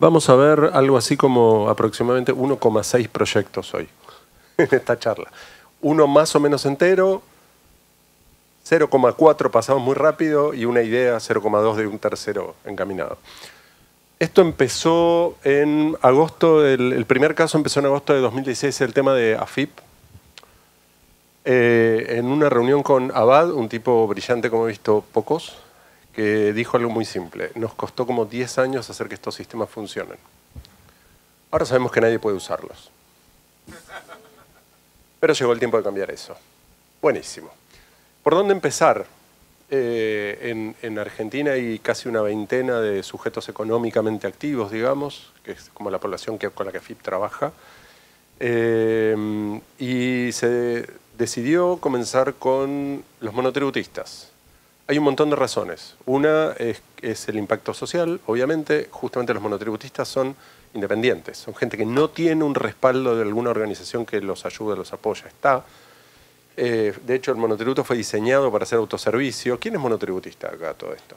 Vamos a ver algo así como aproximadamente 1,6 proyectos hoy en esta charla. Uno más o menos entero, 0,4 pasamos muy rápido y una idea 0,2 de un tercero encaminado. Esto empezó en agosto, el primer caso empezó en agosto de 2016, el tema de AFIP. En una reunión con Abad, un tipo brillante como he visto pocos, que dijo algo muy simple. Nos costó como 10 años hacer que estos sistemas funcionen. Ahora sabemos que nadie puede usarlos. Pero llegó el tiempo de cambiar eso. Buenísimo. ¿Por dónde empezar? En Argentina hay casi una veintena de sujetos económicamente activos, digamos, que es como la población con la que AFIP trabaja. Y se decidió comenzar con los monotributistas. Hay un montón de razones. Una es el impacto social, obviamente. Justamente los monotributistas son independientes. Son gente que no tiene un respaldo de alguna organización que los ayude, los apoya. De hecho, el monotributo fue diseñado para hacer autoservicio. ¿Quién es monotributista acá todo esto?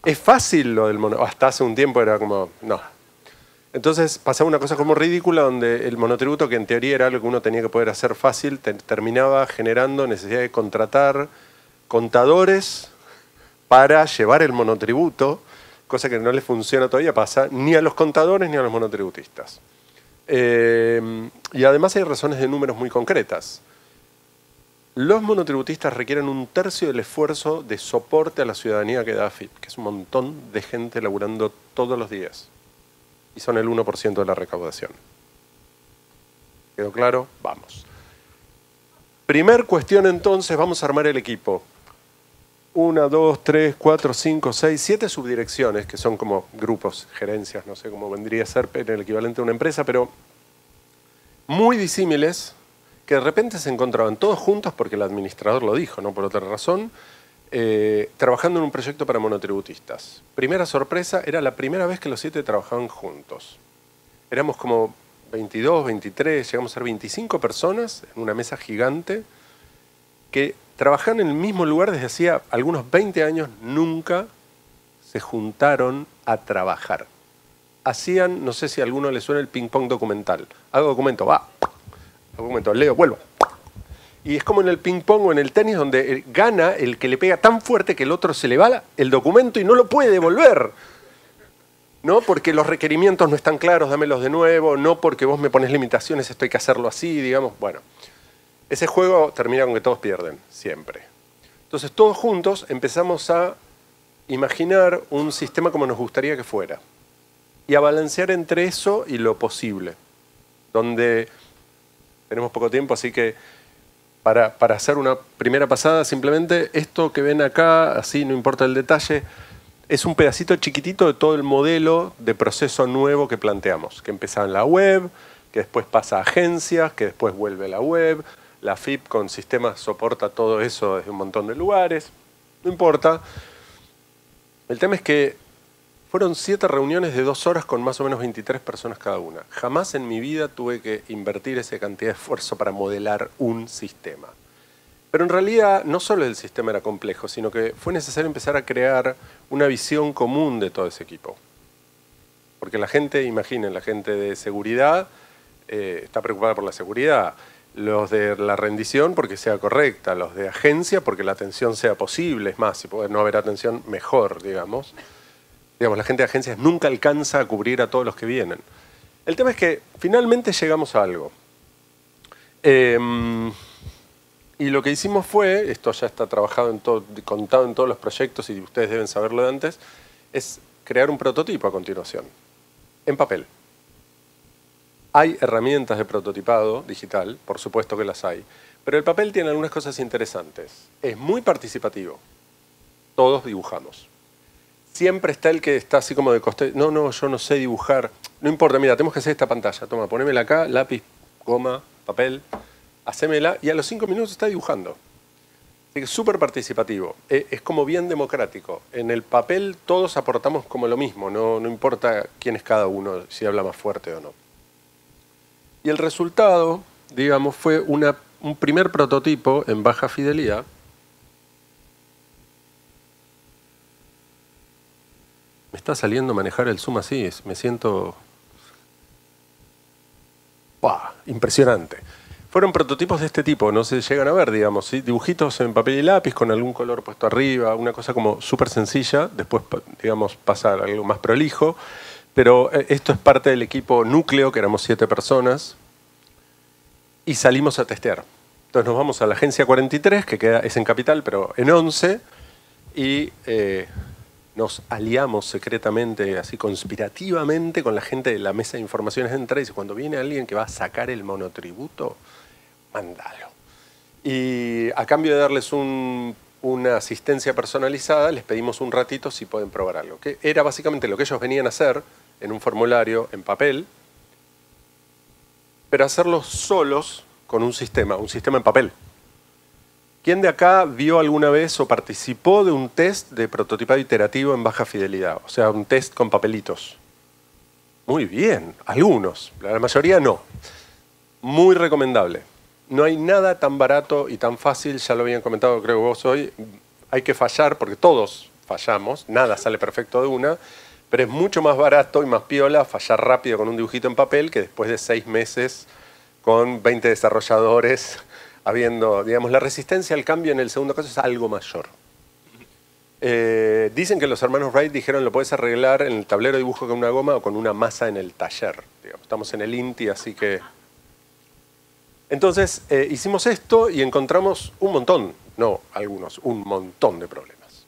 Es fácil lo del monotributo. Hasta hace un tiempo era como, no. Entonces pasaba una cosa como ridícula donde el monotributo, que en teoría era algo que uno tenía que poder hacer fácil, terminaba generando necesidad de contratar contadores para llevar el monotributo, cosa que no le funciona todavía, pasa ni a los contadores ni a los monotributistas. Y además hay razones de números muy concretas. Los monotributistas requieren un tercio del esfuerzo de soporte a la ciudadanía que da AFIP, que es un montón de gente laburando todos los días. Y son el 1% de la recaudación. ¿Quedó claro? Vamos. Primer cuestión entonces, vamos a armar el equipo. 1, 2, 3, 4, 5, 6, 7 subdirecciones, que son como grupos, gerencias, no sé cómo vendría a ser en el equivalente a una empresa, pero muy disímiles, que de repente se encontraban todos juntos, porque el administrador lo dijo, no por otra razón, trabajando en un proyecto para monotributistas. Primera sorpresa, era la primera vez que los 7 trabajaban juntos. Éramos como 22, 23, llegamos a ser 25 personas en una mesa gigante que trabajaban en el mismo lugar desde hacía algunos 20 años, nunca se juntaron a trabajar. Hacían, no sé si a alguno le suena el ping-pong documental. Hago documento, va. Hago documento, leo, vuelvo. Y es como en el ping-pong o en el tenis donde gana el que le pega tan fuerte que el otro se le va el documento y no lo puede devolver. No porque los requerimientos no están claros, dámelos de nuevo, no porque vos me pones limitaciones, esto hay que hacerlo así, digamos. Bueno, ese juego termina con que todos pierden, siempre. Entonces todos juntos empezamos a imaginar un sistema como nos gustaría que fuera. Y a balancear entre eso y lo posible. Donde tenemos poco tiempo, así que para hacer una primera pasada, simplemente esto que ven acá, así no importa el detalle, es un pedacito chiquitito de todo el modelo de proceso nuevo que planteamos, que empezaba en la web, que después pasa a agencias, que después vuelve a la web. La AFIP con sistemas soporta todo eso desde un montón de lugares. No importa. El tema es que fueron 7 reuniones de 2 horas con más o menos 23 personas cada una. Jamás en mi vida tuve que invertir esa cantidad de esfuerzo para modelar un sistema. Pero en realidad no solo el sistema era complejo, sino que fue necesario empezar a crear una visión común de todo ese equipo. Porque la gente, imaginen, la gente de seguridad está preocupada por la seguridad. Los de la rendición porque sea correcta, los de agencia porque la atención sea posible, es más, si puede no haber atención, mejor, digamos. Digamos, la gente de agencias nunca alcanza a cubrir a todos los que vienen. El tema es que finalmente llegamos a algo. Y lo que hicimos fue, esto ya está trabajado contado en todos los proyectos y ustedes deben saberlo de antes, es crear un prototipo a continuación, en papel. Hay herramientas de prototipado digital, por supuesto que las hay, pero el papel tiene algunas cosas interesantes. Es muy participativo. Todos dibujamos. Siempre está el que está así como de coste. No, yo no sé dibujar. No importa, mira, tenemos que hacer esta pantalla. Toma, ponémela acá, lápiz, goma, papel, hacémela y a los 5 minutos está dibujando. Así que es súper participativo. Es como bien democrático. En el papel todos aportamos como lo mismo. No importa quién es cada uno, si habla más fuerte o no. Y el resultado, digamos, fue un primer prototipo en baja fidelidad. ¿Me está saliendo manejar el Zoom así? Me siento... ¡Wow! Impresionante. Fueron prototipos de este tipo, no se llegan a ver, digamos, ¿sí? Dibujitos en papel y lápiz con algún color puesto arriba, una cosa como súper sencilla, después, digamos, pasa a algo más prolijo, pero esto es parte del equipo núcleo, que éramos 7 personas, y salimos a testear. Entonces nos vamos a la Agencia 43, que es en Capital, pero en 11, y nos aliamos secretamente, así conspirativamente, con la gente de la mesa de informaciones de entrada, y dice, cuando viene alguien que va a sacar el monotributo, mándalo. Y a cambio de darles una asistencia personalizada, les pedimos un ratito si pueden probar algo. Que era básicamente lo que ellos venían a hacer en un formulario en papel, pero hacerlo solos con un sistema en papel. ¿Quién de acá vio alguna vez o participó de un test de prototipado iterativo en baja fidelidad? O sea, un test con papelitos. Muy bien, algunos, la mayoría no. Muy recomendable. No hay nada tan barato y tan fácil, ya lo habían comentado creo vos hoy, hay que fallar porque todos fallamos, nada sale perfecto de una, pero es mucho más barato y más piola fallar rápido con un dibujito en papel que después de 6 meses con 20 desarrolladores habiendo, digamos, la resistencia al cambio en el segundo caso es algo mayor. Dicen que los hermanos Wright dijeron lo puedes arreglar en el tablero de dibujo con una goma o con una masa en el taller. Digamos, estamos en el INTI, así que... Entonces hicimos esto y encontramos un montón, no algunos, un montón de problemas.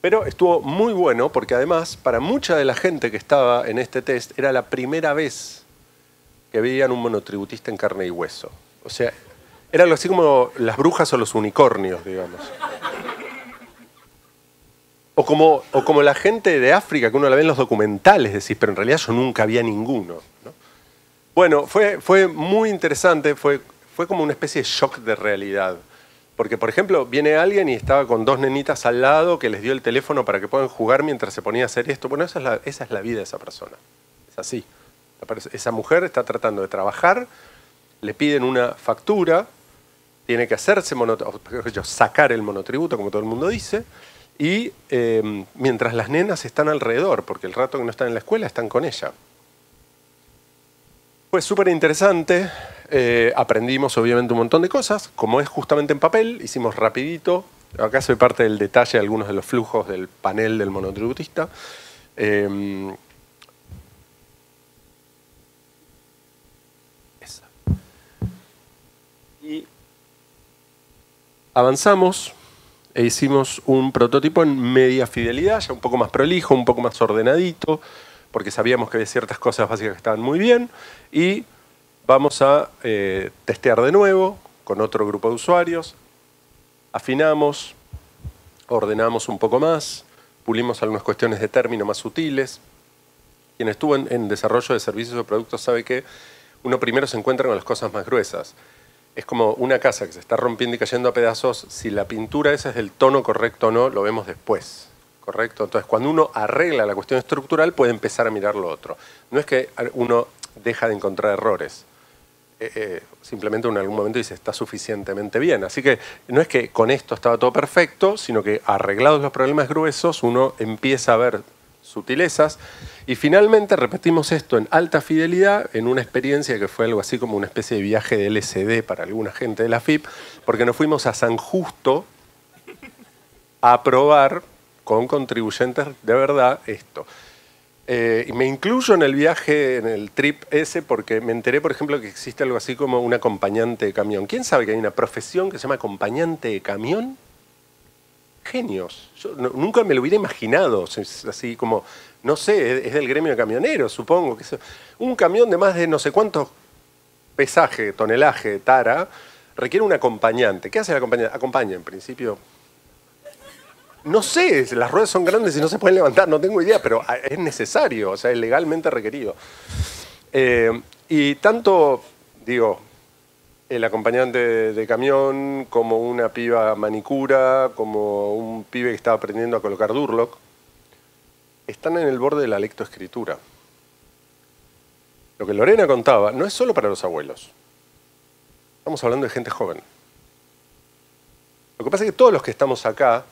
Pero estuvo muy bueno porque además para mucha de la gente que estaba en este test era la primera vez que veían un monotributista en carne y hueso. O sea, era algo así como las brujas o los unicornios, digamos. O como la gente de África que uno la ve en los documentales, decís, pero en realidad yo nunca había ninguno, ¿no? Bueno, fue muy interesante, fue como una especie de shock de realidad. Porque, por ejemplo, viene alguien y estaba con 2 nenitas al lado que les dio el teléfono para que puedan jugar mientras se ponía a hacer esto. Bueno, esa es la vida de esa persona. Es así. Esa mujer está tratando de trabajar, le piden una factura, tiene que hacerse sacar el monotributo, como todo el mundo dice, y mientras las nenas están alrededor, porque el rato que no están en la escuela están con ella. Fue súper interesante, aprendimos obviamente un montón de cosas, como es justamente en papel, hicimos rapidito, acá soy parte del detalle de algunos de los flujos del panel del monotributista. Y avanzamos e hicimos un prototipo en media fidelidad, ya un poco más prolijo, un poco más ordenadito, porque sabíamos que había ciertas cosas básicas que estaban muy bien, y vamos a testear de nuevo con otro grupo de usuarios, afinamos, ordenamos un poco más, pulimos algunas cuestiones de término más sutiles. Quien estuvo en desarrollo de servicios o productos sabe que uno primero se encuentra con las cosas más gruesas. Es como una casa que se está rompiendo y cayendo a pedazos, si la pintura esa es del tono correcto o no, lo vemos después. ¿Correcto? Entonces, cuando uno arregla la cuestión estructural, puede empezar a mirar lo otro. No es que uno deja de encontrar errores. Simplemente uno en algún momento dice, está suficientemente bien. Así que no es que con esto estaba todo perfecto, sino que arreglados los problemas gruesos, uno empieza a ver sutilezas. Y finalmente repetimos esto en alta fidelidad, en una experiencia que fue algo así como una especie de viaje de LSD para alguna gente de la FIP, porque nos fuimos a San Justo a probar con contribuyentes de verdad esto. Y me incluyo en el viaje, en el trip ese, porque me enteré, por ejemplo, que existe algo así como un acompañante de camión. ¿Quién sabe que hay una profesión que se llama acompañante de camión? Genios. Yo nunca me lo hubiera imaginado. Es así como, no sé, es del gremio de camioneros, supongo. Un camión de más de no sé cuántos pesaje, tonelaje, tara, requiere un acompañante. ¿Qué hace el acompañante? Acompaña, en principio. No sé, las ruedas son grandes y no se pueden levantar, no tengo idea, pero es necesario, o sea, es legalmente requerido. Y tanto, digo, el acompañante de camión, como una piba manicura, como un pibe que estaba aprendiendo a colocar Durlock, están en el borde de la lectoescritura. Lo que Lorena contaba no es solo para los abuelos. Estamos hablando de gente joven. Lo que pasa es que todos los que estamos acá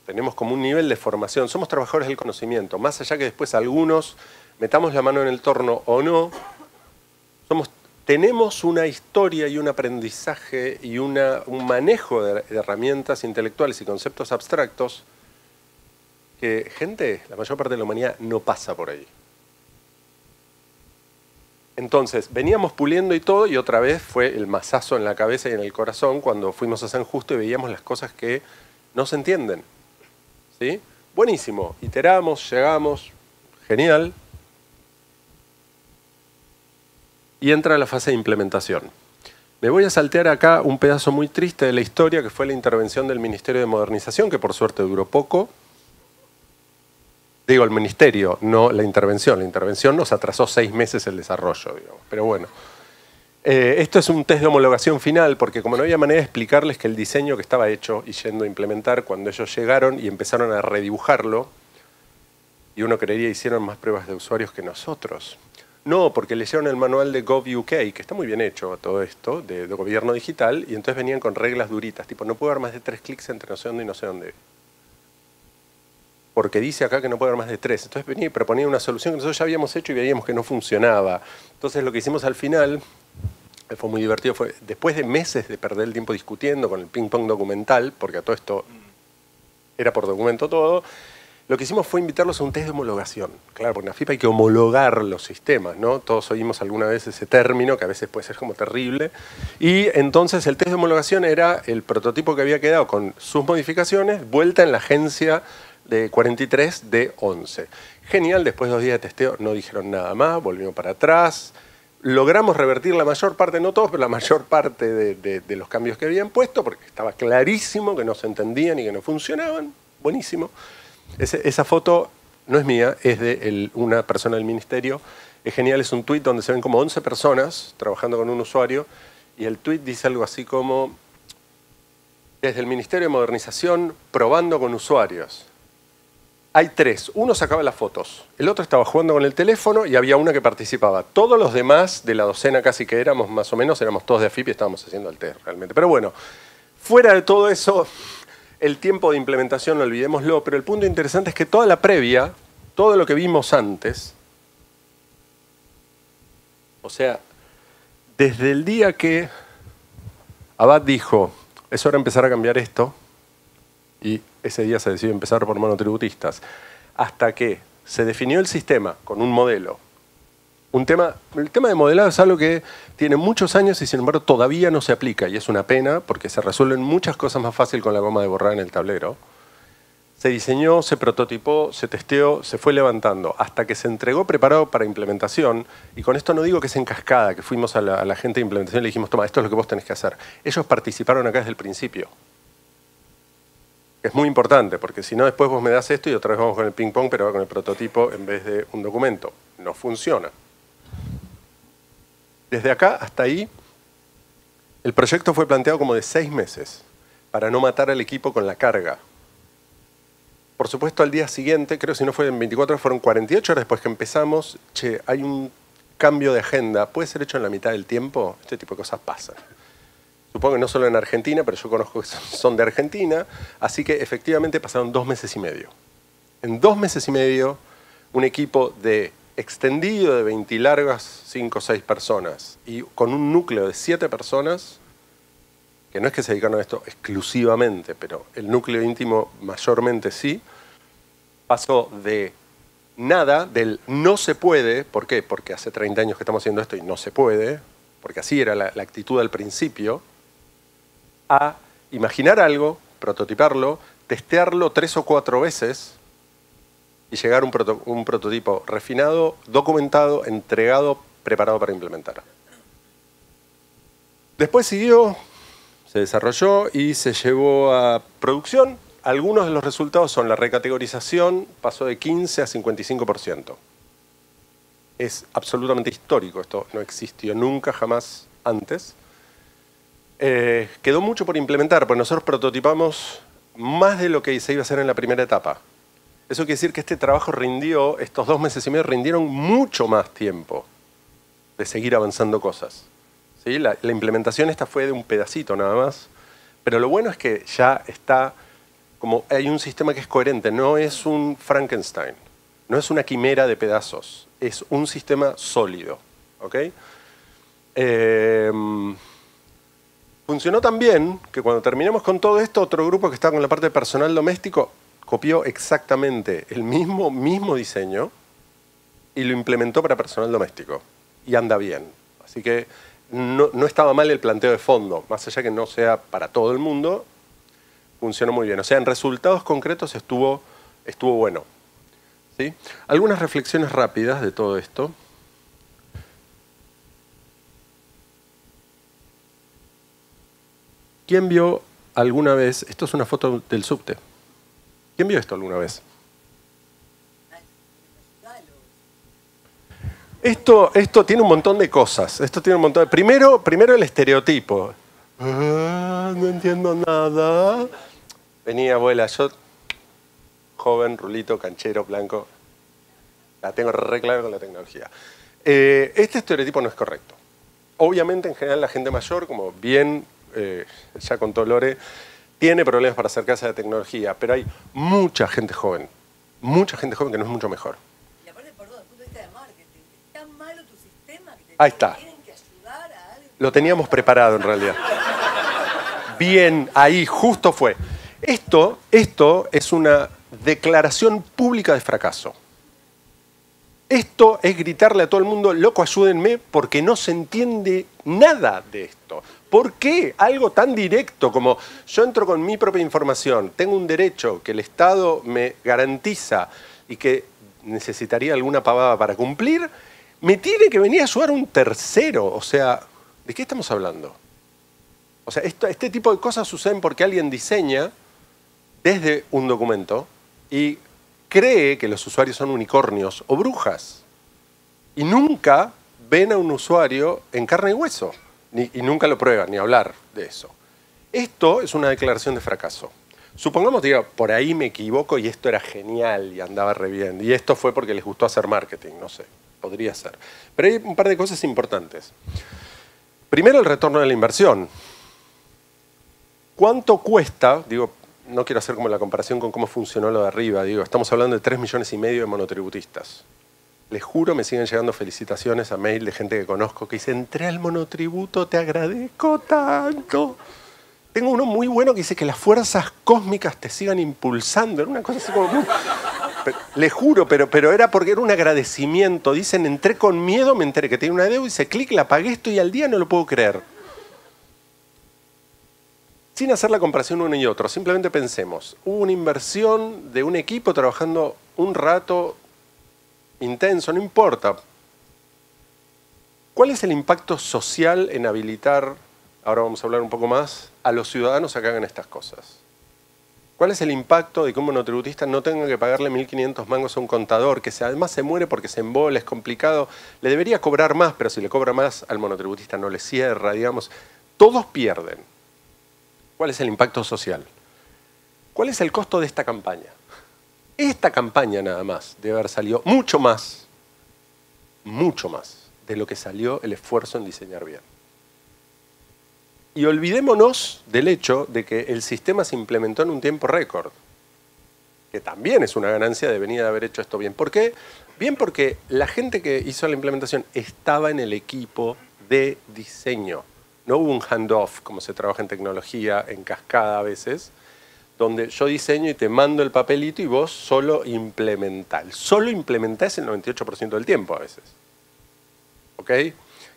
tenemos como un nivel de formación, somos trabajadores del conocimiento, más allá que después algunos metamos la mano en el torno o no, tenemos una historia y un aprendizaje y un manejo de herramientas intelectuales y conceptos abstractos que, gente, la mayor parte de la humanidad no pasa por ahí. Entonces, veníamos puliendo y todo, y otra vez fue el mazazo en la cabeza y en el corazón cuando fuimos a San Justo y veíamos las cosas que no se entienden. ¿Sí? Buenísimo, iteramos, llegamos, genial. Y entra la fase de implementación. Me voy a saltear acá un pedazo muy triste de la historia, que fue la intervención del Ministerio de Modernización, que por suerte duró poco. Digo, el ministerio, no la intervención. La intervención nos atrasó 6 meses el desarrollo, digamos. Pero bueno, esto es un test de homologación final, porque como no había manera de explicarles que el diseño que estaba hecho y yendo a implementar, cuando ellos llegaron y empezaron a redibujarlo, y uno creería hicieron más pruebas de usuarios que nosotros. No, porque leyeron el manual de GovUK, que está muy bien hecho todo esto, de gobierno digital, y entonces venían con reglas duritas, tipo, no puede haber más de 3 clics entre no sé dónde y no sé dónde. Porque dice acá que no puede haber más de 3. Entonces venía y proponía una solución que nosotros ya habíamos hecho y veíamos que no funcionaba. Entonces lo que hicimos al final, fue muy divertido, fue después de meses de perder el tiempo discutiendo con el ping-pong documental, porque a todo esto era por documento todo, lo que hicimos fue invitarlos a un test de homologación. Claro, porque en la FIPA hay que homologar los sistemas, ¿no? Todos oímos alguna vez ese término, que a veces puede ser como terrible. Y entonces el test de homologación era el prototipo que había quedado con sus modificaciones, vuelta en la agencia de 43 de 11. Genial, después de 2 días de testeo no dijeron nada más, volvimos para atrás. Logramos revertir la mayor parte, no todos, pero la mayor parte de los cambios que habían puesto, porque estaba clarísimo que no se entendían y que no funcionaban. Buenísimo. Esa foto no es mía, es de una persona del ministerio. Es genial, es un tuit donde se ven como 11 personas trabajando con un usuario y el tuit dice algo así como: desde el Ministerio de Modernización probando con usuarios. Hay 3, uno sacaba las fotos, el otro estaba jugando con el teléfono y había una que participaba. Todos los demás, de la docena casi que éramos, más o menos, éramos todos de AFIP y estábamos haciendo el test realmente. Pero bueno, fuera de todo eso, el tiempo de implementación, no olvidémoslo, pero el punto interesante es que toda la previa, todo lo que vimos antes, o sea, desde el día que Abad dijo, es hora de empezar a cambiar esto, y ese día se decidió empezar por monotributistas, hasta que se definió el sistema con un modelo. El tema de modelado es algo que tiene muchos años y sin embargo todavía no se aplica, y es una pena porque se resuelven muchas cosas más fácil con la goma de borrar en el tablero. Se diseñó, se prototipó, se testeó, se fue levantando, hasta que se entregó preparado para implementación, y con esto no digo que es en cascada, que fuimos a la gente de implementación y le dijimos, toma, esto es lo que vos tenés que hacer. Ellos participaron acá desde el principio. Es muy importante, porque si no después vos me das esto y otra vez vamos con el ping-pong, pero va con el prototipo en vez de un documento. No funciona. Desde acá hasta ahí, el proyecto fue planteado como de 6 meses, para no matar al equipo con la carga. Por supuesto, al día siguiente, creo que si no fue en 24 horas, fueron 48 horas después que empezamos, che, hay un cambio de agenda, ¿puede ser hecho en la mitad del tiempo? Este tipo de cosas pasan. Supongo que no solo en Argentina, pero yo conozco que son de Argentina, así que efectivamente pasaron 2 meses y medio. En 2 meses y medio, un equipo extendido de 20 largas, 5 o 6 personas, y con un núcleo de 7 personas, que no es que se dedicaron a esto exclusivamente, pero el núcleo íntimo mayormente sí, pasó de nada, del no se puede, ¿por qué? Porque hace 30 años que estamos haciendo esto y no se puede, porque así era la actitud al principio, a imaginar algo, prototiparlo, testearlo 3 o 4 veces y llegar a un prototipo refinado, documentado, entregado, preparado para implementar. Después siguió, se desarrolló y se llevó a producción. Algunos de los resultados son la recategorización, pasó de 15 a 55%. Es absolutamente histórico, esto no existió nunca, jamás antes. Quedó mucho por implementar, porque nosotros prototipamos más de lo que se iba a hacer en la primera etapa. Eso quiere decir que este trabajo rindió, estos 2 meses y medio rindieron mucho más tiempo de seguir avanzando cosas. ¿Sí? La implementación esta fue de un pedacito nada más, pero lo bueno es que ya está como hay un sistema que es coherente, no es un Frankenstein, no es una quimera de pedazos, es un sistema sólido. ¿Ok? Funcionó tan bien que cuando terminamos con todo esto, otro grupo que estaba con la parte de personal doméstico copió exactamente el mismo diseño y lo implementó para personal doméstico. Y anda bien. Así que no estaba mal el planteo de fondo, más allá que no sea para todo el mundo, funcionó muy bien. O sea, en resultados concretos estuvo bueno. ¿Sí? Algunas reflexiones rápidas de todo esto. ¿Quién vio alguna vez, esto es una foto del subte, ¿quién vio esto alguna vez? Esto tiene un montón de cosas. Esto tiene un montón de... Primero el estereotipo. No entiendo nada. Venía, abuela, yo, joven, rulito, canchero, blanco. La tengo re clara con la tecnología. Este estereotipo no es correcto. Obviamente, en general, la gente mayor, como bien ya contó Lore, tiene problemas para acercarse a la tecnología, pero hay mucha gente joven que no es mucho mejor. Y aparte, perdón, desde el punto de vista de marketing, es tan malo tu sistema que Ahí está. tienen que ayudar a alguien. Lo teníamos preparado en realidad. Bien, ahí justo fue. Esto es una declaración pública de fracaso. Esto es gritarle a todo el mundo, loco, ayúdenme, porque no se entiende nada de esto. ¿Por qué algo tan directo como yo entro con mi propia información, tengo un derecho que el Estado me garantiza y que necesitaría alguna pavada para cumplir, me tiene que venir a ayudar un tercero? O sea, ¿de qué estamos hablando? O sea, este tipo de cosas suceden porque alguien diseña desde un documento y cree que los usuarios son unicornios o brujas y nunca ven a un usuario en carne y hueso y nunca lo prueban, ni hablar de eso. Esto es una declaración de fracaso. Supongamos, digo, por ahí me equivoco y esto era genial y andaba re bien. Y esto fue porque les gustó hacer marketing, no sé, podría ser. Pero hay un par de cosas importantes. Primero, el retorno de la inversión. ¿Cuánto cuesta? Digo, no quiero hacer como la comparación con cómo funcionó lo de arriba. Digo, estamos hablando de 3,5 millones de monotributistas. Les juro, me siguen llegando felicitaciones a mail de gente que conozco que dice, entré al monotributo, te agradezco tanto. Tengo uno muy bueno que dice que las fuerzas cósmicas te sigan impulsando. Era una cosa así como muy... Les juro, pero era porque era un agradecimiento. Dicen, entré con miedo, me enteré que tenía una deuda, hice clic, la pagué, estoy al día, no lo puedo creer. Sin hacer la comparación uno y otro, simplemente pensemos. Hubo una inversión de un equipo trabajando un rato intenso, no importa. ¿Cuál es el impacto social en habilitar, ahora vamos a hablar un poco más, a los ciudadanos a que hagan estas cosas? ¿Cuál es el impacto de que un monotributista no tenga que pagarle 1.500 mangos a un contador, que además se muere porque se embola, es complicado? Le debería cobrar más, pero si le cobra más al monotributista no le cierra, digamos. Todos pierden. ¿Cuál es el impacto social? ¿Cuál es el costo de esta campaña? Esta campaña nada más debe haber salido mucho más de lo que salió el esfuerzo en diseñar bien. Y olvidémonos del hecho de que el sistema se implementó en un tiempo récord, que también es una ganancia de venir a haber hecho esto bien. ¿Por qué? Bien porque la gente que hizo la implementación estaba en el equipo de diseño. No hubo un handoff, como se trabaja en tecnología, en cascada a veces, donde yo diseño y te mando el papelito y vos solo implementás. Solo implementás el 98% del tiempo a veces. ¿Ok?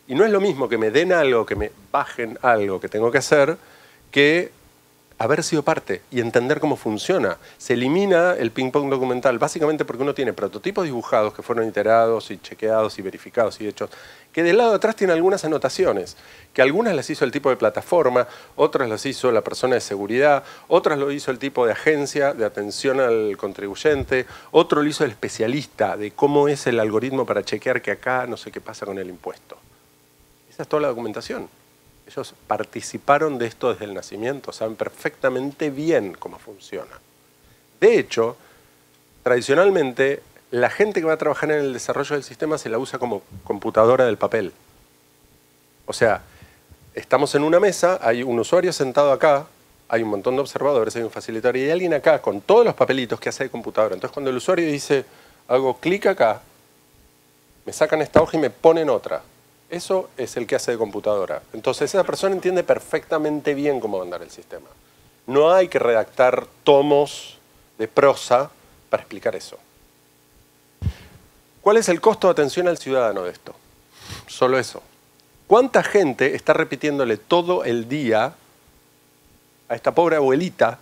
Y no es lo mismo que me den algo, que me bajen algo que tengo que hacer, que haber sido parte y entender cómo funciona. Se elimina el ping-pong documental, básicamente porque uno tiene prototipos dibujados que fueron iterados y chequeados y verificados y hechos, que del lado de atrás tiene algunas anotaciones, que algunas las hizo el tipo de plataforma, otras las hizo la persona de seguridad, otras lo hizo el tipo de agencia de atención al contribuyente, otro lo hizo el especialista de cómo es el algoritmo para chequear que acá no sé qué pasa con el impuesto. Esa es toda la documentación. Ellos participaron de esto desde el nacimiento, saben perfectamente bien cómo funciona. De hecho, tradicionalmente, la gente que va a trabajar en el desarrollo del sistema se la usa como computadora del papel. O sea, estamos en una mesa, hay un usuario sentado acá, hay un montón de observadores, hay un facilitador y hay alguien acá con todos los papelitos que hace de computadora. Entonces cuando el usuario dice, hago clic acá, me sacan esta hoja y me ponen otra. Eso es el que hace de computadora. Entonces esa persona entiende perfectamente bien cómo va a andar el sistema. No hay que redactar tomos de prosa para explicar eso. ¿Cuál es el costo de atención al ciudadano de esto? Solo eso. ¿Cuánta gente está repitiéndole todo el día a esta pobre abuelita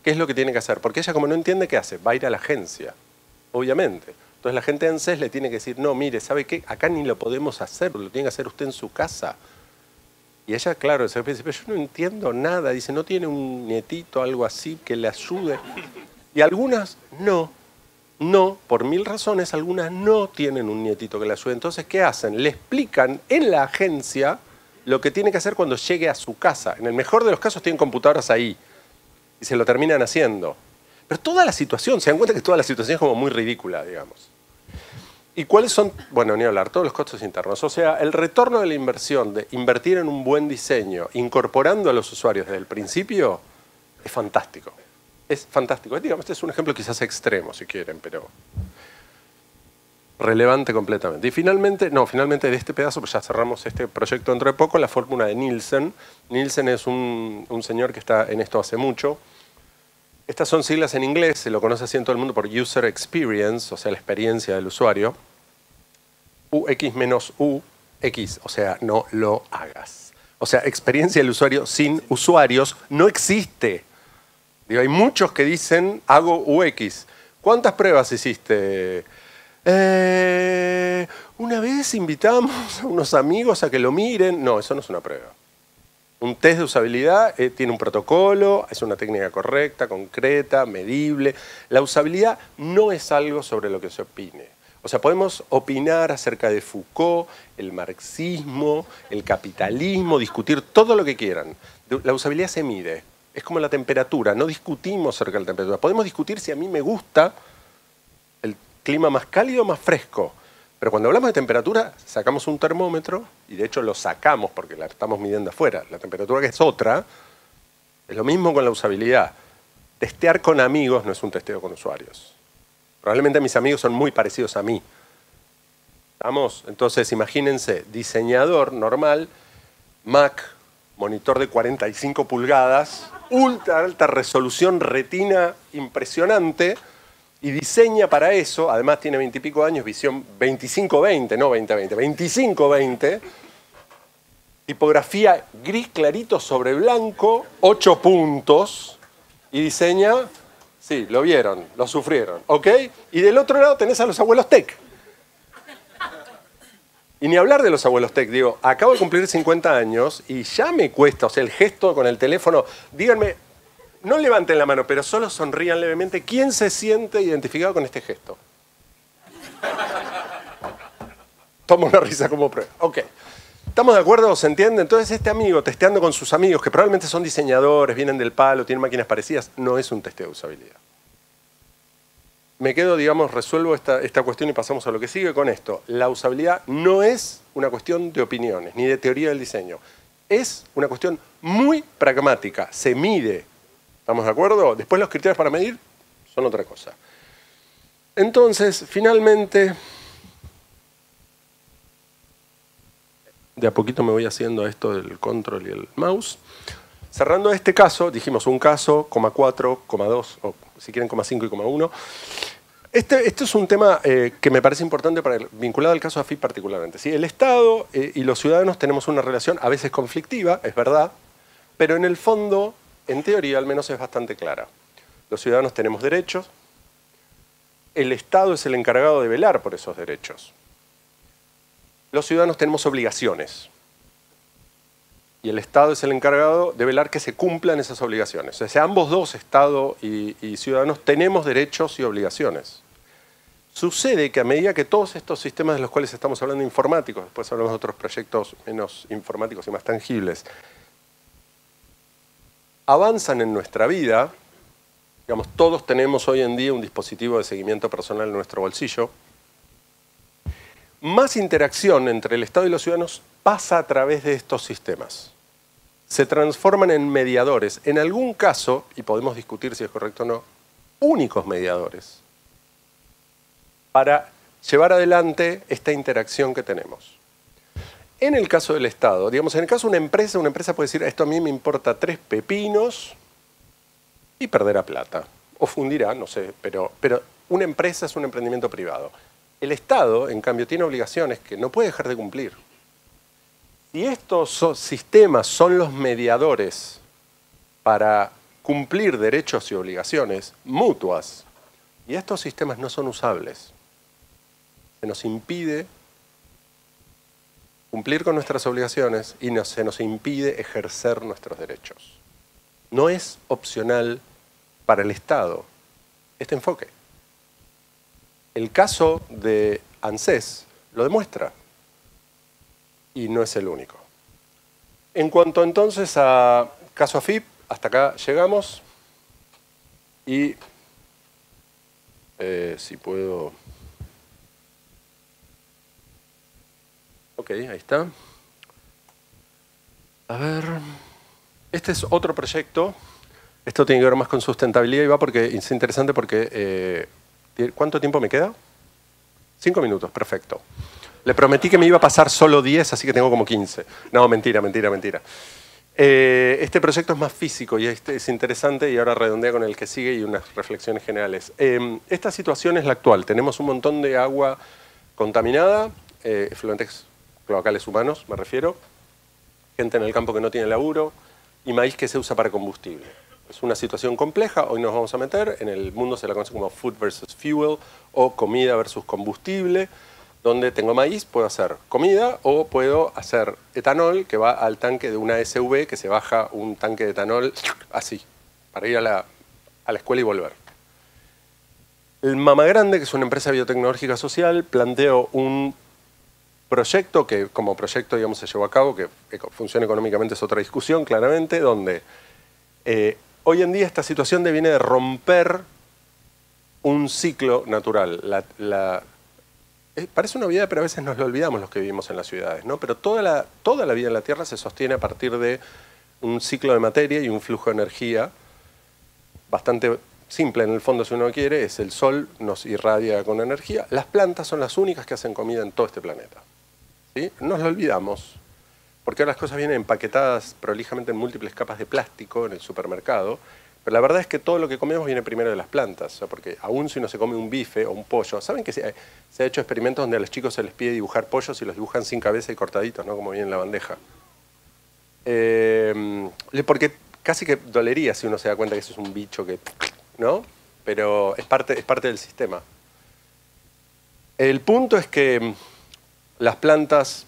qué es lo que tiene que hacer? Porque ella, como no entiende, ¿qué hace? Va a ir a la agencia, obviamente. Entonces la gente de ANSES le tiene que decir, no, mire, ¿sabe qué? Acá ni lo podemos hacer, lo tiene que hacer usted en su casa. Y ella, claro, dice, pero yo no entiendo nada. Dice, ¿no tiene un nietito, algo así, que le ayude? Y algunas no, por 1000 razones, algunas no tienen un nietito que le ayude. Entonces, ¿qué hacen? Le explican en la agencia lo que tiene que hacer cuando llegue a su casa. En el mejor de los casos tienen computadoras ahí y se lo terminan haciendo. Pero toda la situación, se dan cuenta que toda la situación es como muy ridícula, digamos. ¿Y cuáles son? Bueno, ni hablar, todos los costos internos. O sea, el retorno de la inversión, de invertir en un buen diseño, incorporando a los usuarios desde el principio, es fantástico. Es fantástico. Digamos, este es un ejemplo quizás extremo, si quieren, pero relevante completamente. Y finalmente de este pedazo, pues ya cerramos este proyecto dentro de poco, la fórmula de Nielsen. Nielsen es un señor que está en esto hace mucho. Estas son siglas en inglés, se lo conoce así en todo el mundo por User Experience, o sea, la experiencia del usuario. UX menos UX, o sea, no lo hagas. O sea, experiencia del usuario sin usuarios no existe. Digo, hay muchos que dicen, hago UX. ¿Cuántas pruebas hiciste? Una vez invitamos a unos amigos a que lo miren. No, eso no es una prueba. Un test de usabilidad tiene un protocolo, es una técnica correcta, concreta, medible. La usabilidad no es algo sobre lo que se opine. O sea, podemos opinar acerca de Foucault, el marxismo, el capitalismo, discutir todo lo que quieran. La usabilidad se mide. Es como la temperatura, no discutimos acerca de la temperatura. Podemos discutir si a mí me gusta el clima más cálido o más fresco. Pero cuando hablamos de temperatura, sacamos un termómetro, y de hecho lo sacamos porque la estamos midiendo afuera. La temperatura que es otra, es lo mismo con la usabilidad. Testear con amigos no es un testeo con usuarios. Probablemente mis amigos son muy parecidos a mí. ¿Estamos? Entonces, imagínense, diseñador normal, Mac, monitor de 45 pulgadas, ultra alta resolución, retina impresionante, y diseña para eso, además tiene 20 y pico años, visión 25-20, no 20-20, 25-20, tipografía gris clarito sobre blanco, 8 puntos, y diseña, sí, lo vieron, lo sufrieron, ¿ok? Y del otro lado tenés a los abuelos tech. Y ni hablar de los abuelos tech, digo, acabo de cumplir 50 años y ya me cuesta, o sea, el gesto con el teléfono, díganme, no levanten la mano, pero solo sonrían levemente. ¿Quién se siente identificado con este gesto? Toma una risa como prueba. Ok. ¿Estamos de acuerdo? ¿Se entiende? Entonces este amigo testeando con sus amigos, que probablemente son diseñadores, vienen del palo, tienen máquinas parecidas, no es un testeo de usabilidad. Me quedo, digamos, resuelvo esta cuestión y pasamos a lo que sigue con esto. La usabilidad no es una cuestión de opiniones, ni de teoría del diseño. Es una cuestión muy pragmática, se mide. ¿Estamos de acuerdo? Después los criterios para medir son otra cosa. Entonces, finalmente, de a poquito me voy haciendo esto del control y el mouse. Cerrando este caso, dijimos un caso, 4, 2, o si quieren 5 y 1. Este es un tema que me parece importante vinculado al caso AFIP particularmente. ¿Sí? El Estado y los ciudadanos tenemos una relación a veces conflictiva, es verdad, pero en el fondo, en teoría al menos es bastante clara. Los ciudadanos tenemos derechos, el Estado es el encargado de velar por esos derechos. Los ciudadanos tenemos obligaciones y el Estado es el encargado de velar que se cumplan esas obligaciones. O sea, ambos dos, Estado y ciudadanos, tenemos derechos y obligaciones. Sucede que a medida que todos estos sistemas de los cuales estamos hablando informáticos, después hablamos de otros proyectos menos informáticos y más tangibles, avanzan en nuestra vida, digamos, todos tenemos hoy en día un dispositivo de seguimiento personal en nuestro bolsillo, más interacción entre el Estado y los ciudadanos pasa a través de estos sistemas. se transforman en mediadores. En algún caso, y podemos discutir si es correcto o no, únicos mediadores para llevar adelante esta interacción que tenemos. En el caso del Estado, digamos, en el caso de una empresa puede decir, esto a mí me importa 3 pepinos y perderá plata. O fundirá, no sé, pero una empresa es un emprendimiento privado. El Estado, en cambio, tiene obligaciones que no puede dejar de cumplir. Si estos sistemas son los mediadores para cumplir derechos y obligaciones mutuas, y estos sistemas no son usables, se nos impide cumplir con nuestras obligaciones y se nos impide ejercer nuestros derechos. No es opcional para el Estado este enfoque. El caso de ANSES lo demuestra y no es el único. En cuanto entonces a caso AFIP, hasta acá llegamos y si puedo... Ok, ahí está. A ver, este es otro proyecto. Esto tiene que ver más con sustentabilidad y va porque es interesante porque... ¿cuánto tiempo me queda? 5 minutos, perfecto. Le prometí que me iba a pasar solo 10, así que tengo como 15. No, mentira. Este proyecto es más físico y es interesante y ahora redondea con el que sigue y unas reflexiones generales. Esta situación es la actual. Tenemos un montón de agua contaminada, efluentes cloacales humanos, me refiero, gente en el campo que no tiene laburo y maíz que se usa para combustible. Es una situación compleja, hoy nos vamos a meter, en el mundo se la conoce como food versus fuel o comida versus combustible, donde tengo maíz, puedo hacer comida o puedo hacer etanol que va al tanque de una SUV que se baja un tanque de etanol así, para ir a la escuela y volver. El Mama Grande, que es una empresa biotecnológica social, planteó un proyecto que como proyecto digamos se llevó a cabo, que funciona económicamente es otra discusión claramente, donde hoy en día esta situación viene de romper un ciclo natural. Parece una obviedad, pero a veces nos lo olvidamos los que vivimos en las ciudades, ¿no? Pero toda la vida en la Tierra se sostiene a partir de un ciclo de materia y un flujo de energía bastante simple en el fondo si uno quiere, es el sol nos irradia con energía. Las plantas son las únicas que hacen comida en todo este planeta. ¿Sí? Nos lo olvidamos, porque ahora las cosas vienen empaquetadas prolijamente en múltiples capas de plástico en el supermercado, pero la verdad es que todo lo que comemos viene primero de las plantas, o sea, porque aún si uno se come un bife o un pollo, ¿saben que se ha hecho experimentos donde a los chicos se les pide dibujar pollos y los dibujan sin cabeza y cortaditos, ¿no? Como viene en la bandeja? Porque casi que dolería si uno se da cuenta que eso es un bicho que... ¿no? Pero es parte del sistema. El punto es que las plantas,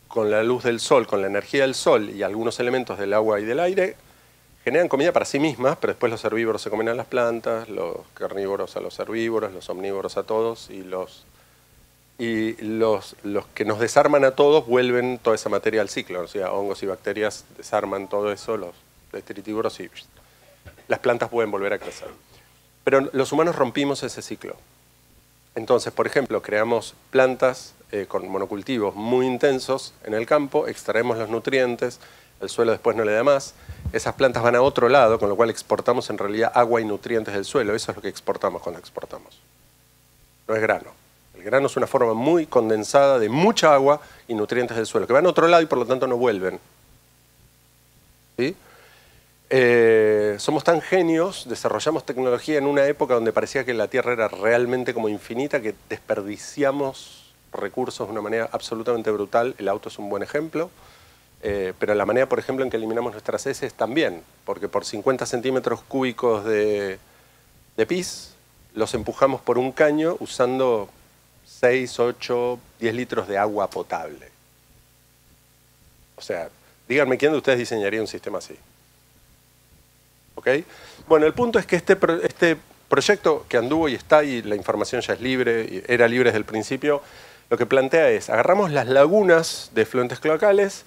con la luz del sol, con la energía del sol y algunos elementos del agua y del aire, generan comida para sí mismas, pero después los herbívoros se comen a las plantas, los carnívoros a los herbívoros, los omnívoros a todos, y los que nos desarman a todos vuelven toda esa materia al ciclo. O sea, hongos y bacterias desarman todo eso, los detritívoros, y las plantas pueden volver a crecer. Pero los humanos rompimos ese ciclo. Entonces, por ejemplo, creamos plantas con monocultivos muy intensos en el campo, extraemos los nutrientes, el suelo después no le da más, esas plantas van a otro lado, con lo cual exportamos en realidad agua y nutrientes del suelo. Eso es lo que exportamos cuando exportamos. No es grano. El grano es una forma muy condensada de mucha agua y nutrientes del suelo, que van a otro lado y por lo tanto no vuelven. ¿Sí? Somos tan genios, desarrollamos tecnología en una época donde parecía que la Tierra era realmente como infinita, que desperdiciamos recursos de una manera absolutamente brutal. El auto es un buen ejemplo, pero la manera, por ejemplo, en que eliminamos nuestras heces también, porque por 50 centímetros cúbicos de pis los empujamos por un caño usando 6, 8, 10 litros de agua potable. O sea, díganme quién de ustedes diseñaría un sistema así. ¿Ok? Bueno, el punto es que este proyecto que anduvo y está, y la información ya es libre, y era libre desde el principio, lo que plantea es, agarramos las lagunas de efluentes cloacales,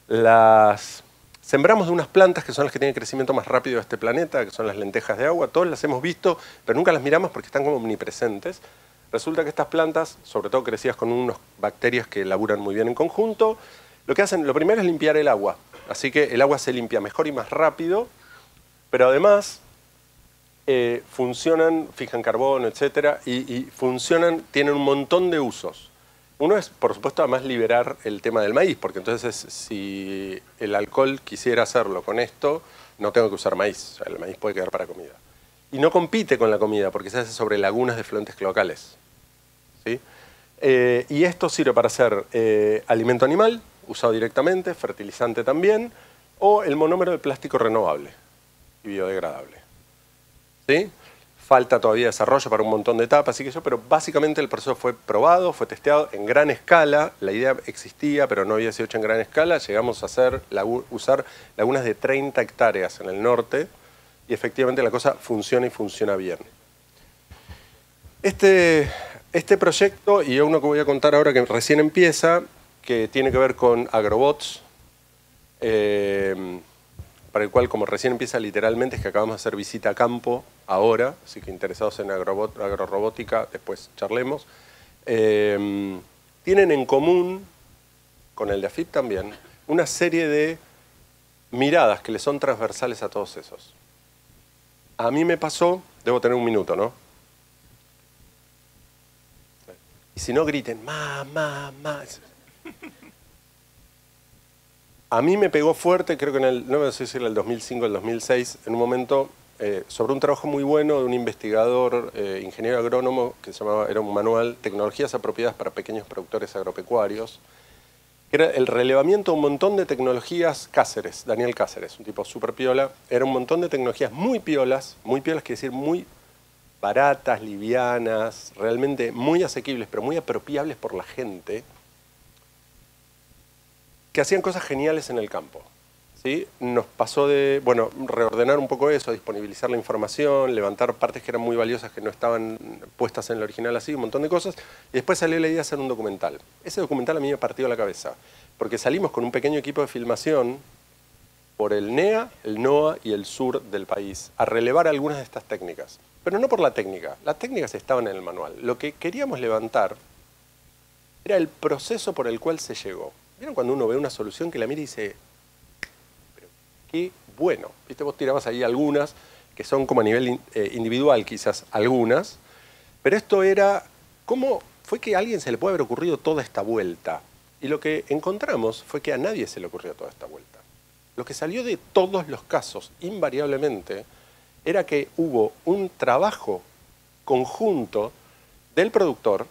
las sembramos de unas plantas que son las que tienen crecimiento más rápido de este planeta, que son las lentejas de agua, todas las hemos visto, pero nunca las miramos porque están como omnipresentes. Resulta que estas plantas, sobre todo crecidas con unas bacterias que laburan muy bien en conjunto, lo que hacen, lo primero es limpiar el agua. Así que el agua se limpia mejor y más rápido, pero además funcionan, fijan carbono, etcétera, y funcionan, tienen un montón de usos. Uno es, por supuesto, además liberar el tema del maíz, porque entonces si el alcohol quisiera hacerlo con esto, no tengo que usar maíz, o sea, el maíz puede quedar para comida. Y no compite con la comida, porque se hace sobre lagunas de efluentes cloacales, ¿sí? Y esto sirve para hacer alimento animal, usado directamente, fertilizante también, o el monómero de plástico renovable y biodegradable, ¿sí? Falta todavía desarrollo para un montón de etapas, así que pero básicamente el proceso fue probado, fue testeado en gran escala. La idea existía, pero no había sido hecha en gran escala. Llegamos a usar lagunas de 30 hectáreas en el norte y efectivamente la cosa funciona y funciona bien. Este proyecto, y uno que voy a contar ahora que recién empieza, que tiene que ver con agrobots, para el cual, como recién empieza literalmente, es que acabamos de hacer visita a campo ahora, así que interesados en agrorobótica, después charlemos. Tienen en común, con el de AFIP también, una serie de miradas que le son transversales a todos esos. A mí me pasó, debo tener un minuto, ¿no? Y si no, griten, más. A mí me pegó fuerte, creo que no sé si era el 2005 o el 2006, en un momento, sobre un trabajo muy bueno de un investigador, ingeniero agrónomo, que era un manual, Tecnologías apropiadas para pequeños productores agropecuarios, que era el relevamiento de un montón de tecnologías. Cáceres, Daniel Cáceres, un tipo súper piola, era un montón de tecnologías muy piolas quiere decir muy baratas, livianas, realmente muy asequibles, pero muy apropiables por la gente, que hacían cosas geniales en el campo, ¿sí? Nos pasó de, bueno, reordenar un poco eso, disponibilizar la información, levantar partes que eran muy valiosas que no estaban puestas en el original así, un montón de cosas, y después salió la idea de hacer un documental. Ese documental a mí me partió la cabeza, porque salimos con un pequeño equipo de filmación por el NEA, el NOA y el sur del país, a relevar algunas de estas técnicas. Pero no por la técnica, las técnicas estaban en el manual. Lo que queríamos levantar era el proceso por el cual se llegó. ¿Vieron cuando uno ve una solución que la mira y dice, pero qué bueno? ¿Viste? Vos tirabas ahí algunas, que son como a nivel individual quizás algunas, pero esto era, ¿cómo fue que a alguien se le puede haber ocurrido toda esta vuelta? Y lo que encontramos fue que a nadie se le ocurrió toda esta vuelta. Lo que salió de todos los casos, invariablemente, era que hubo un trabajo conjunto del productor,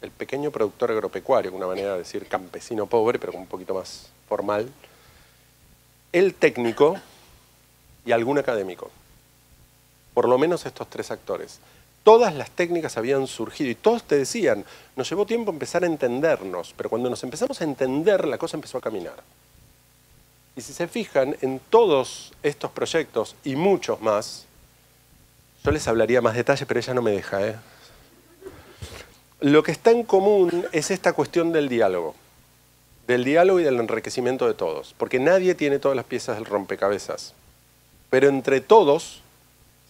el pequeño productor agropecuario, una manera de decir campesino pobre, pero un poquito más formal, el técnico y algún académico. Por lo menos estos tres actores. Todas las técnicas habían surgido y todos te decían, nos llevó tiempo empezar a entendernos, pero cuando nos empezamos a entender, la cosa empezó a caminar. Y si se fijan, en todos estos proyectos y muchos más, yo les hablaría más detalle, pero ella no me deja, ¿eh? Lo que está en común es esta cuestión del diálogo y del enriquecimiento de todos, porque nadie tiene todas las piezas del rompecabezas, pero entre todos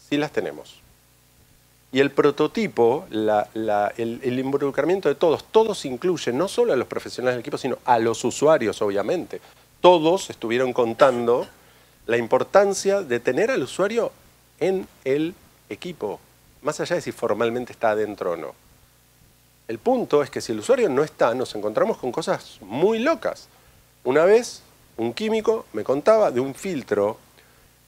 sí las tenemos. Y el prototipo, el involucramiento de todos incluye no solo a los profesionales del equipo, sino a los usuarios, obviamente. Todos estuvieron contando la importancia de tener al usuario en el equipo, más allá de si formalmente está adentro o no. El punto es que si el usuario no está, nos encontramos con cosas muy locas. Una vez, un químico me contaba de un filtro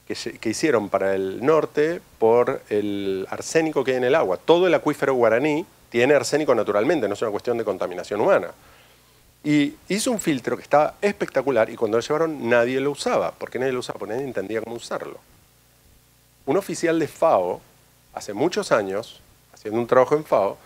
que hicieron para el norte por el arsénico que hay en el agua. Todo el acuífero guaraní tiene arsénico naturalmente, no es una cuestión de contaminación humana. Y hizo un filtro que estaba espectacular y cuando lo llevaron nadie lo usaba. ¿Por qué nadie lo usaba? Porque nadie entendía cómo usarlo. Un oficial de FAO, hace muchos años, haciendo un trabajo en FAO,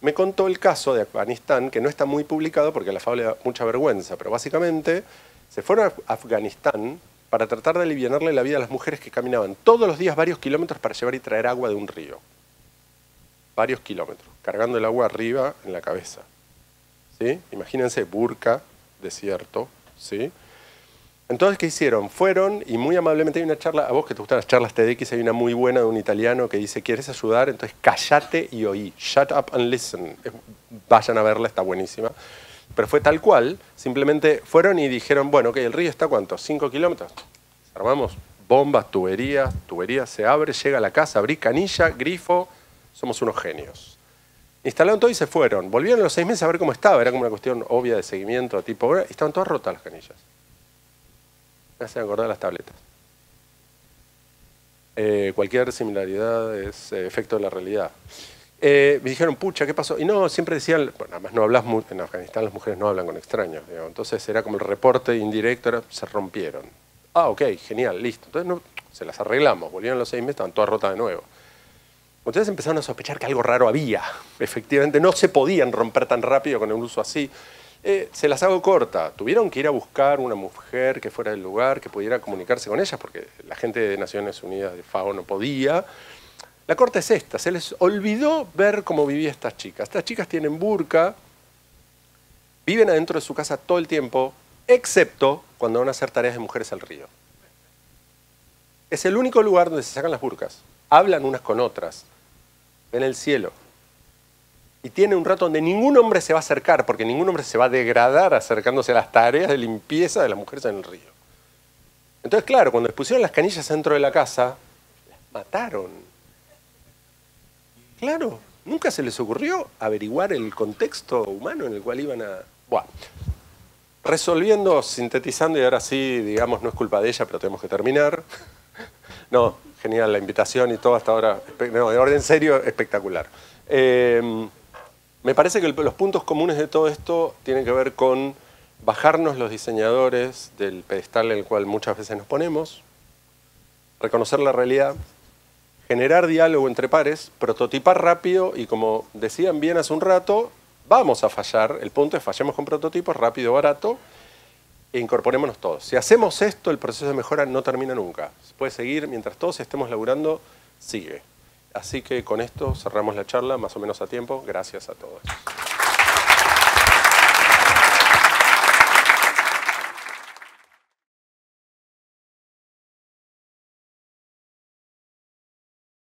me contó el caso de Afganistán, que no está muy publicado porque a la FAO le da mucha vergüenza, pero básicamente se fueron a Afganistán para tratar de alivianarle la vida a las mujeres que caminaban todos los días varios kilómetros para llevar y traer agua de un río. Varios kilómetros, cargando el agua arriba en la cabeza. ¿Sí? Imagínense, burka, desierto, ¿sí? Entonces, ¿qué hicieron? Fueron y muy amablemente hay una charla, a vos que te gustan las charlas TEDx, hay una muy buena de un italiano que dice, ¿quieres ayudar? Entonces, cállate y oí. Shut up and listen. Vayan a verla, está buenísima. pero fue tal cual. Simplemente fueron y dijeron, bueno, ok, ¿el río está cuánto? 5 kilómetros. Armamos bombas, tuberías se abre, llega a la casa, abrí canilla, grifo, somos unos genios. Instalaron todo y se fueron. Volvieron a los 6 meses a ver cómo estaba. Era como una cuestión obvia de seguimiento, tipo, y estaban todas rotas las canillas. Me hacen acordar las tabletas. Cualquier similaridad es efecto de la realidad. Me dijeron, pucha, ¿qué pasó? Y no, siempre decían, bueno, además no hablas mucho, en Afganistán las mujeres no hablan con extraños, digamos. Entonces era como el reporte indirecto, se rompieron. Ah, ok, genial, listo. Entonces no, se las arreglamos, volvieron los 6 meses, estaban todas rotas de nuevo. Entonces empezaron a sospechar que algo raro había. Efectivamente, no se podían romper tan rápido con el uso así. Se las hago corta. Tuvieron que ir a buscar una mujer que fuera del lugar, que pudiera comunicarse con ellas, porque la gente de Naciones Unidas de FAO no podía. La corta es esta, se les olvidó ver cómo vivían estas chicas. Estas chicas tienen burka, viven adentro de su casa todo el tiempo, excepto cuando van a hacer tareas de mujeres al río. Es el único lugar donde se sacan las burkas. Hablan unas con otras, ven el cielo. Y tiene un rato donde ningún hombre se va a acercar, porque ningún hombre se va a degradar acercándose a las tareas de limpieza de las mujeres en el río. Entonces, claro, cuando les pusieron las canillas dentro de la casa, las mataron. Claro, nunca se les ocurrió averiguar el contexto humano en el cual iban a... Bueno, resolviendo, sintetizando, y ahora sí, digamos, no es culpa de ella, pero tenemos que terminar. No, genial la invitación y todo hasta ahora. No, de orden serio, espectacular. Me parece que los puntos comunes de todo esto tienen que ver con bajarnos los diseñadores del pedestal en el cual muchas veces nos ponemos, reconocer la realidad, generar diálogo entre pares, prototipar rápido y, como decían bien hace un rato, vamos a fallar. El punto es fallemos con prototipos, rápido, barato, e incorporémonos todos. Si hacemos esto, el proceso de mejora no termina nunca. Se puede seguir, mientras todos estemos laburando, sigue. Así que con esto cerramos la charla, más o menos a tiempo. Gracias a todos.